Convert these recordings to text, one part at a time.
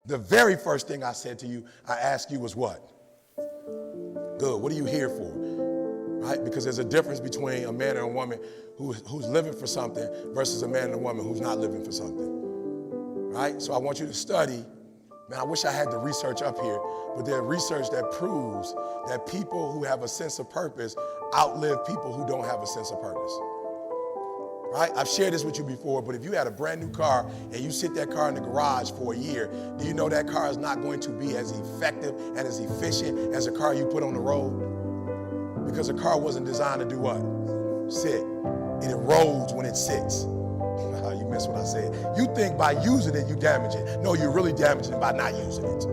The very first thing I said to you, I asked you was what? Good, what are you here for? Right? Because there's a difference between a man and a woman who's living for something versus a man and a woman who's not living for something. Right? So I want you to study. Man, I wish I had the research up here, but there's research that proves that people who have a sense of purpose outlive people who don't have a sense of purpose. Right? I've shared this with you before, but if you had a brand new car and you sit that car in the garage for a year, do you know that car is not going to be as effective and as efficient as a car you put on the road? Because a car wasn't designed to do what? Sit. It erodes when it sits. You missed what I said. You think by using it, you damage it. No, you're really damaging it by not using it.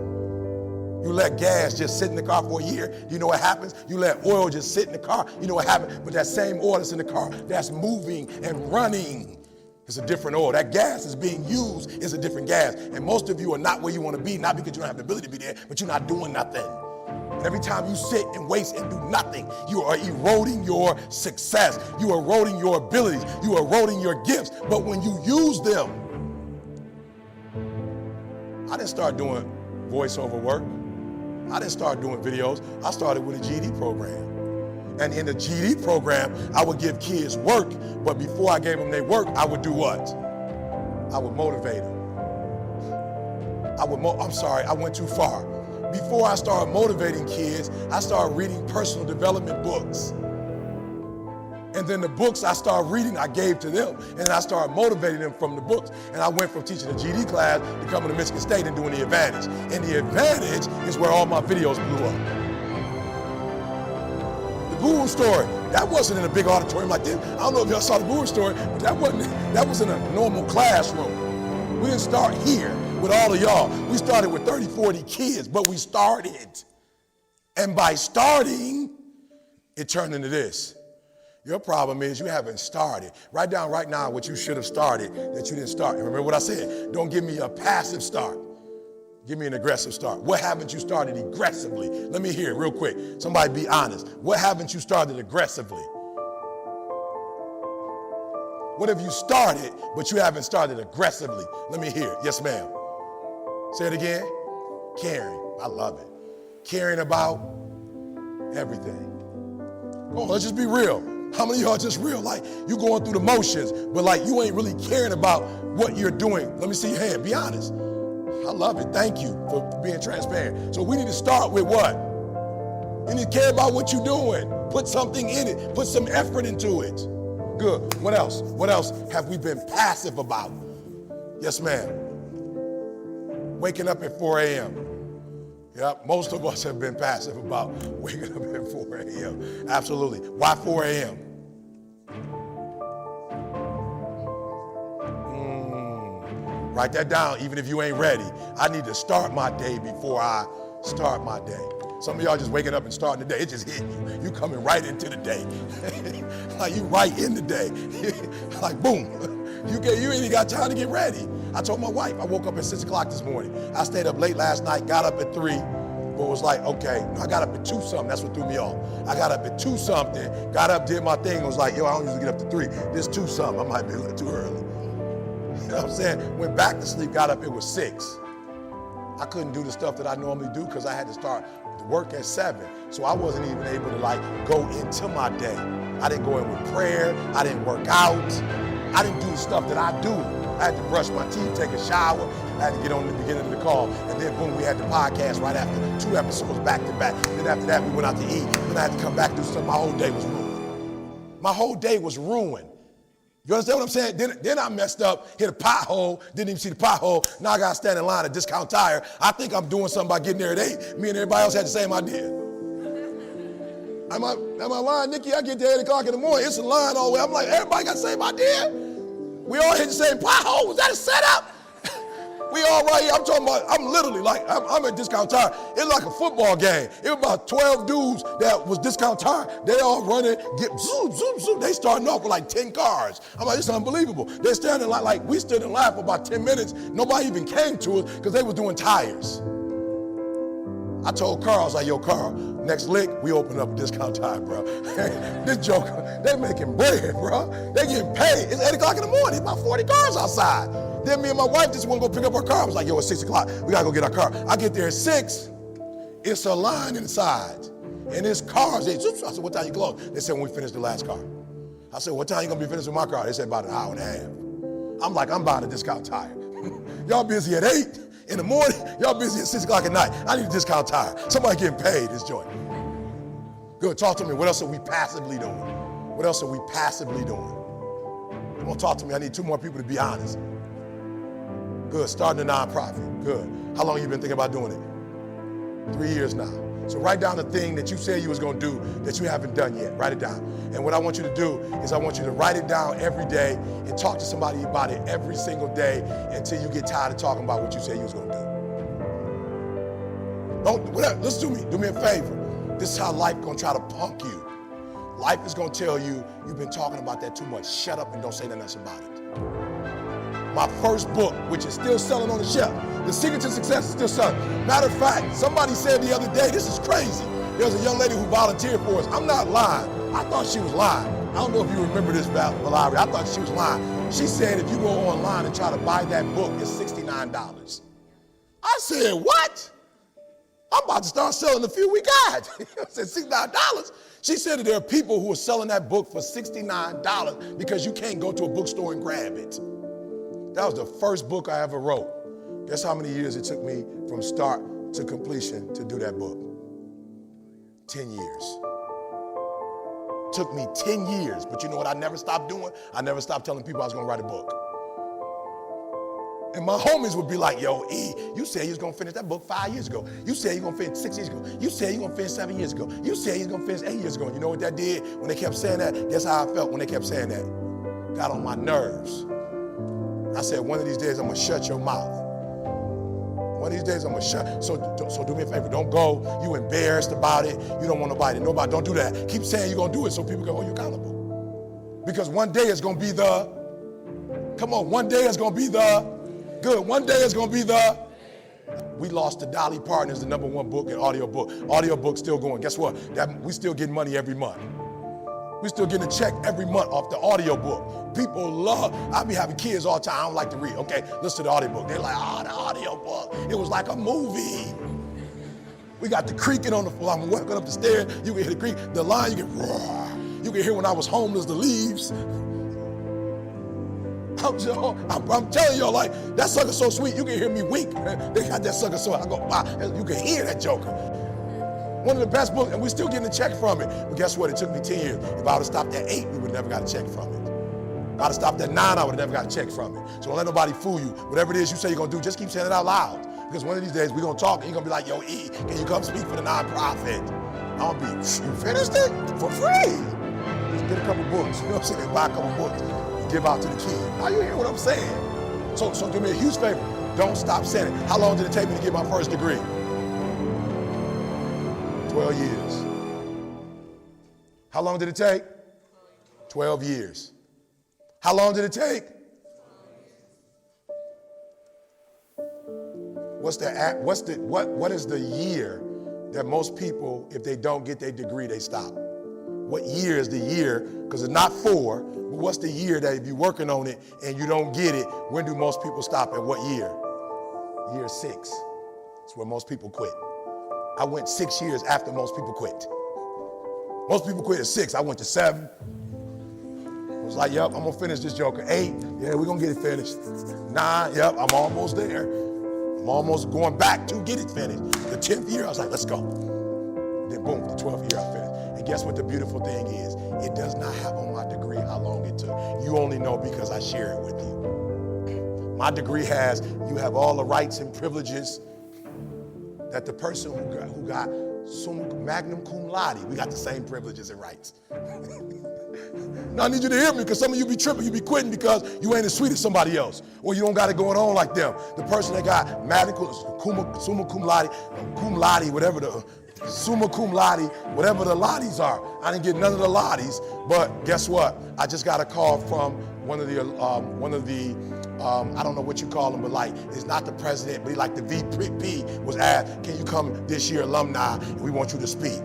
You let gas just sit in the car for a year, you know what happens? You let oil just sit in the car, you know what happens? But that same oil that's in the car, that's moving and running, is a different oil. That gas is being used is a different gas. And most of you are not where you want to be, not because you don't have the ability to be there, but you're not doing nothing. And every time you sit and waste and do nothing, you are eroding your success. You are eroding your abilities. You are eroding your gifts. But when you use them, I didn't start doing voiceover work. I didn't start doing videos. I started with a GED program. And in the GED program, I would give kids work, but before I gave them their work, I would do what? I would motivate them. I went too far. Before I started motivating kids, I started reading personal development books. And then the books I started reading, I gave to them. And I started motivating them from the books. And I went from teaching a GED class to coming to Michigan State and doing the Advantage. And the Advantage is where all my videos blew up. The Guru story, that wasn't in a big auditorium like this. I don't know if y'all saw the Guru story, but that was in a normal classroom. We didn't start here with all of y'all. We started with 30, 40 kids, but we started. And by starting, it turned into this. Your problem is you haven't started. Write down right now what you should have started that you didn't start. And remember what I said, don't give me a passive start. Give me an aggressive start. What haven't you started aggressively? Let me hear it real quick. Somebody be honest. What haven't you started aggressively? What have you started, but you haven't started aggressively? Let me hear it. Yes, ma'am. Say it again. Caring. I love it. Caring about everything. Come on, let's just be real. How many of y'all just real? Like, you going through the motions, but like you ain't really caring about what you're doing. Let me see your hand. Be honest. I love it. Thank you for being transparent. So we need to start with what? You need to care about what you're doing. Put something in it. Put some effort into it. Good. What else? What else have we been passive about? Yes, ma'am. Waking up at 4 a.m. Yep, most of us have been passive about waking up at 4 a.m. Absolutely. Why 4 a.m.? Write that down, even if you ain't ready. I need to start my day before I start my day. Some of y'all just waking up and starting the day. It just hit you. You coming right into the day. Like you right in the day. Like boom. You ain't got time to get ready. I told my wife, I woke up at 6 o'clock this morning. I stayed up late last night, got up at 3, but was like, okay. I got up at 2 something. That's what threw me off. I got up at 2 something, got up, did my thing, and was like, yo, I don't usually get up to 3. This 2 something. I might be a little too early. You know what I'm saying? Went back to sleep, got up, it was 6. I couldn't do the stuff that I normally do because I had to start the work at 7. So I wasn't even able to like go into my day. I didn't go in with prayer. I didn't work out. I didn't do the stuff that I do. I had to brush my teeth, take a shower. I had to get on the beginning of the call. And then boom, we had the podcast right after 2 episodes back to back. Then after that, we went out to eat. Then I had to come back and do something. My whole day was ruined. My whole day was ruined. You understand what I'm saying? Then I messed up, hit a pothole, didn't even see the pothole. Now I got to stand in line at Discount Tire. I think I'm doing something by getting there at 8. Me and everybody else had the same idea. Am I lying, Nikki? I get there at 8 o'clock in the morning. It's a line all the way. I'm like, everybody got the same idea? We all hit the same pothole. Was that a setup? We all right here. I'm talking about, I'm literally like, I'm at Discount Tire. It's like a football game. It was about 12 dudes that was Discount Tire. They all running, get zoom, zoom, zoom. They starting off with like 10 cars. I'm like, it's unbelievable. They're standing like we stood in line for about 10 minutes. Nobody even came to us because they was doing tires. I told Carl, I was like, yo, Carl, next lick, we open up a Discount Tire, bro. This joker, they making bread, bro. They getting paid. It's 8 o'clock in the morning. It's about 40 cars outside. Then me and my wife just want to go pick up our car. I was like, yo, it's 6 o'clock. We got to go get our car. I get there at 6. It's a line inside. And there's cars. I said, what time you close? They said, when we finish the last car. I said, what time you going to be finished with my car? They said, about an hour and a half. I'm like, I'm buying a discount tire. Y'all busy at 8 in the morning. Y'all busy at 6 o'clock at night. I need a discount tire. Somebody getting paid this joint. Good, talk to me. What else are we passively doing? What else are we passively doing? Come on, talk to me. I need 2 more people to be honest. Good, starting a nonprofit. Good. How long have you been thinking about doing it? 3 years now. So write down the thing that you said you was going to do that you haven't done yet. Write it down. And what I want you to do is I want you to write it down every day and talk to somebody about it every single day until you get tired of talking about what you said you was going to do. Don't, whatever, listen to me. Do me a favor. This is how life going to try to punk you. Life is going to tell you, you've been talking about that too much. Shut up and don't say nothing else about it. My first book, which is still selling on the shelf, The Secret to Success is still selling. Matter of fact, somebody said the other day, this is crazy. There was a young lady who volunteered for us. I'm not lying. I thought she was lying. I don't know if you remember this, Valerie. I thought she was lying. She said if you go online and try to buy that book, it's $69. I said, what? I'm about to start selling the few we got. I said, $69? She said that there are people who are selling that book for $69 because you can't go to a bookstore and grab it. That was the first book I ever wrote. Guess how many years it took me from start to completion to do that book? 10 years. Took me 10 years, but you know what I never stopped doing? I never stopped telling people I was gonna write a book. And my homies would be like, yo, E, you said you was gonna finish that book 5 years ago. You said you're gonna finish 6 years ago. You said you're gonna finish 7 years ago. You said you're gonna finish 8 years ago. You know what that did? When they kept saying that, guess how I felt when they kept saying that? Got on my nerves. I said, one of these days I'm gonna shut your mouth. One of these days I'm gonna shut. So do me a favor, don't go, you embarrassed about it, you don't want nobody to know about it, don't do that. Keep saying you're gonna do it so people can hold you accountable. Because one day it's gonna be one day it's gonna be one day it's gonna be we lost to Dolly Partners, the #1 book and audiobook. Audiobook still going. Guess what? We still getting money every month. We still getting a check every month off the audiobook. People love, I be having kids all the time, I don't like to read. Okay, listen to the audiobook. They're like, oh, the audiobook. It was like a movie. We got the creaking on the floor. I'm walking up the stairs, you can hear the creak. The line, you can roar. You can hear when I was homeless, the leaves. I'm telling y'all, like, that sucker so sweet, you can hear me weep. They got that sucker so, I go, wow, you can hear that joker. One of the best books, and we're still getting a check from it. But guess what? It took me 10 years. If I would have stopped at 8, we would have never got a check from it. If I would have stopped at 9, I would have never got a check from it. So don't let nobody fool you. Whatever it is you say you're going to do, just keep saying it out loud. Because one of these days, we're going to talk, and you're going to be like, yo, E, can you come speak for the nonprofit? I'm going to be, you finished it? For free. Just get a couple books. You know what I'm saying? Buy a couple books and give out to the kids. Now you hear what I'm saying? So do me a huge favor. Don't stop saying it. How long did it take me to get my first degree? 12 years. How long did it take? 12 years. How long did it take? What is the year that most people, if they don't get their degree, they stop? What year is the year? Because it's not 4, but what's the year that if you're working on it and you don't get it, when do most people stop? At what year? Year 6. That's where most people quit. I went 6 years after most people quit. Most people quit at 6. I went to 7. I was like, yep, I'm going to finish this joker. 8, yeah, we're going to get it finished. 9, yep, I'm almost there. I'm almost going back to get it finished. The 10th year, I was like, let's go. Then boom, the 12th year I finished. And guess what the beautiful thing is? It does not have on my degree how long it took. You only know because I share it with you. My degree has, you have all the rights and privileges that the person who got magna cum laude, we got the same privileges and rights. Now I need you to hear me, because some of you be tripping, you be quitting because you ain't as sweet as somebody else, or you don't got it going on like them. The person that got magna summa cum laude, whatever the summa cum laude, whatever the laudes are. I didn't get none of the laudes, but guess what? I just got a call from one of the I don't know what you call them, but like, it's not the president, but like the VP was asked, can you come this year, alumni, and we want you to speak.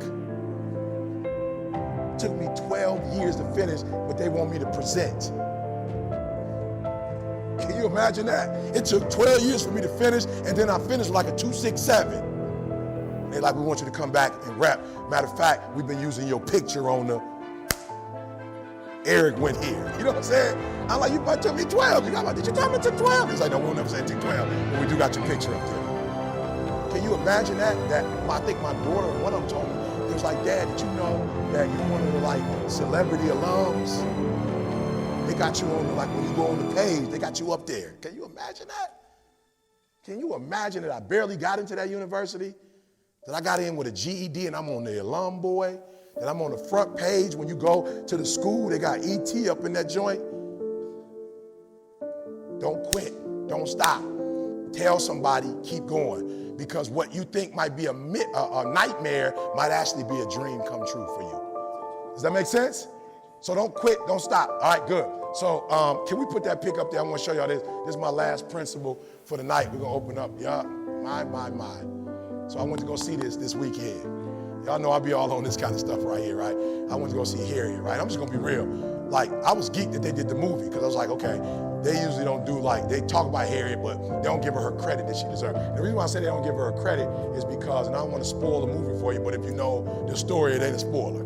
It took me 12 years to finish, but they want me to present. Can you you imagine that? It took 12 years for me to finish, and then I finished like a 2.67. They like, we want you to come back and rap. Matter of fact, we've been using your picture on the Eric went here. You know what I'm saying? I'm like, you might tell me 12. Did you tell me to 12? He's like, no, we'll never say it took 12. But we do got your picture up there. Can you imagine that? I think my daughter, one of them told me, it was like, Dad, did you know that you're one of the like celebrity alums? They got you on the, like when you go on the page, they got you up there. Can you imagine that? Can you imagine that I barely got into that university? That I got in with a GED and I'm on the alum boy? That I'm on the front page when you go to the school, they got ET up in that joint? Don't quit, don't stop. Tell somebody, keep going. Because what you think might be a nightmare might actually be a dream come true for you. Does that make sense? So don't quit, don't stop. All right, good. So can we put that pic up there? I want to show y'all this. This is my last principle for the night. We're going to open up. Yeah, my. So I went to go see this weekend. Y'all know I be all on this kind of stuff right here, right? I went to go see Harriet, right? I'm just going to be real. Like, I was geeked that they did the movie because I was like, okay, they usually don't do like, they talk about Harriet, but they don't give her credit that she deserves. The reason why I say they don't give her credit is because, and I don't want to spoil the movie for you, but if you know the story, it ain't a spoiler.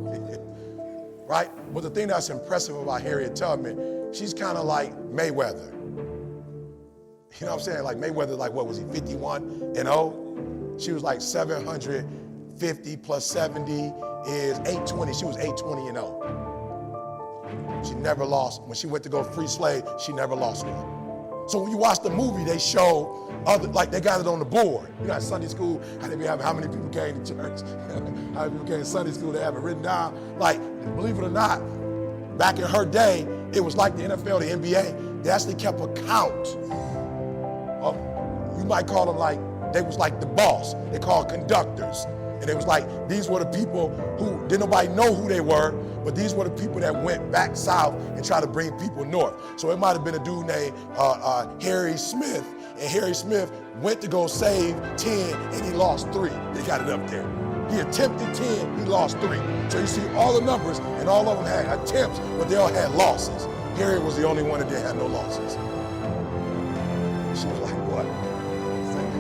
Right? But the thing that's impressive about Harriet Tubman, she's kind of like Mayweather. You know what I'm saying? Like Mayweather, like what was he, 51-0? She was like 750 plus 70 is 820. She was 820-0. She never lost. When she went to go free slave, she never lost one. So when you watch the movie, they show other, like they got it on the board. You know, at Sunday school, how many people came to church? How many people came to Sunday school, they have it written down. Like, believe it or not, back in her day, it was like the NFL, the NBA. They actually kept a count of, you might call them like, they was like the boss. They called conductors. And it was like, these were the people who, didn't nobody know who they were, but these were the people that went back south and tried to bring people north. So it might have been a dude named Harry Smith, and Harry Smith went to go save 10 and he lost 3. They got it up there. He attempted 10, he lost 3. So you see all the numbers, and all of them had attempts, but they all had losses. Harry was the only one that didn't have no losses. She was like, what?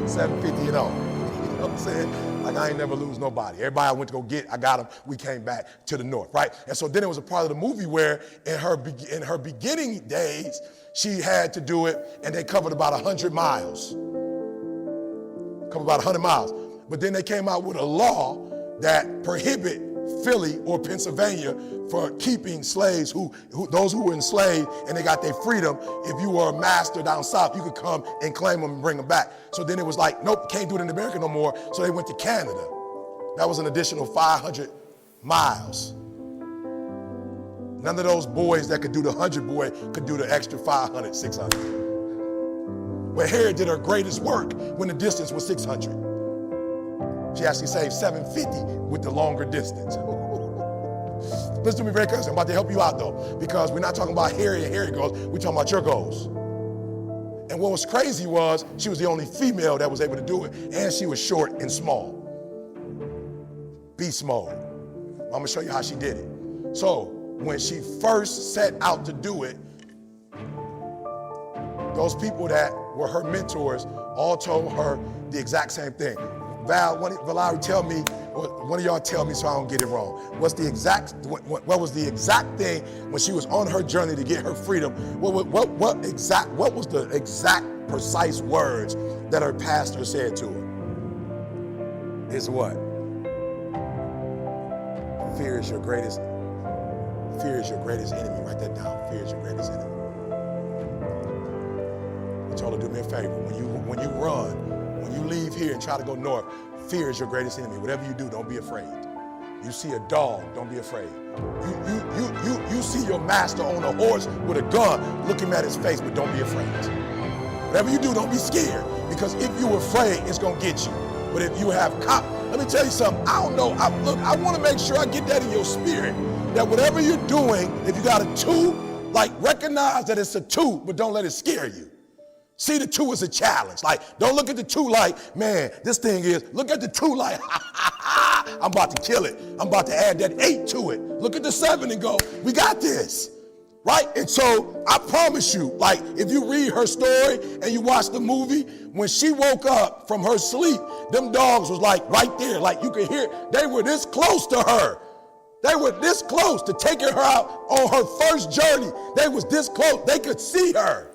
750-0. You know what I'm saying? Like, I ain't never lose nobody. Everybody I went to go get, I got them. We came back to the north, right? And so then it was a part of the movie where in her beginning days, she had to do it, and they covered about 100 miles. But then they came out with a law that prohibit Philly or Pennsylvania for keeping slaves, those who were enslaved and they got their freedom. If you were a master down south, you could come and claim them and bring them back. So then it was like, nope, can't do it in America no more. So they went to Canada. That was an additional 500 miles. None of those boys that could do the 100 boy could do the extra 500, 600. But Harriet did her greatest work when the distance was 600. She actually saved 750 with the longer distance. Listen to me very closely. I'm about to help you out though, because we're not talking about Harriet and Harriet goals. We're talking about your goals. And what was crazy was she was the only female that was able to do it, and she was short and small. Beast mode. I'm gonna show you how she did it. So when she first set out to do it, those people that were her mentors all told her the exact same thing. Valerie, tell me, one of y'all tell me so I don't get it wrong. What was the exact thing when she was on her journey to get her freedom? What was the exact precise words that her pastor said to her? Is what? Fear is your greatest enemy. Write that down. Fear is your greatest enemy. I told her, do me a favor. When you run, when you leave here and try to go north, fear is your greatest enemy. Whatever you do, don't be afraid. You see a dog, don't be afraid. You see your master on a horse with a gun looking at his face, but don't be afraid. Whatever you do, don't be scared, because if you're afraid, it's going to get you. But if you have let me tell you something. I don't know. I want to make sure I get that in your spirit, that whatever you're doing, if you got a 2, like recognize that it's a 2, but don't let it scare you. See the 2 as a challenge. Like, don't look at the 2 like, man, this thing is. Look at the 2 like, I'm about to kill it. I'm about to add that 8 to it. Look at the 7 and go, we got this. right? And so I promise you, like if you read her story and you watch the movie, when she woke up from her sleep, them dogs was like right there, like you could hear, they were this close to her. They were this close to taking her out on her first journey. They was this close, they could see her.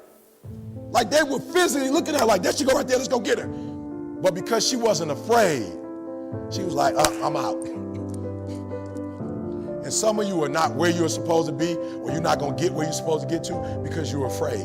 Like they were physically looking at her like, there she go right there, let's go get her. But because she wasn't afraid, she was like, I'm out. And some of you are not where you're supposed to be, or you're not going to get where you're supposed to get to because you're afraid.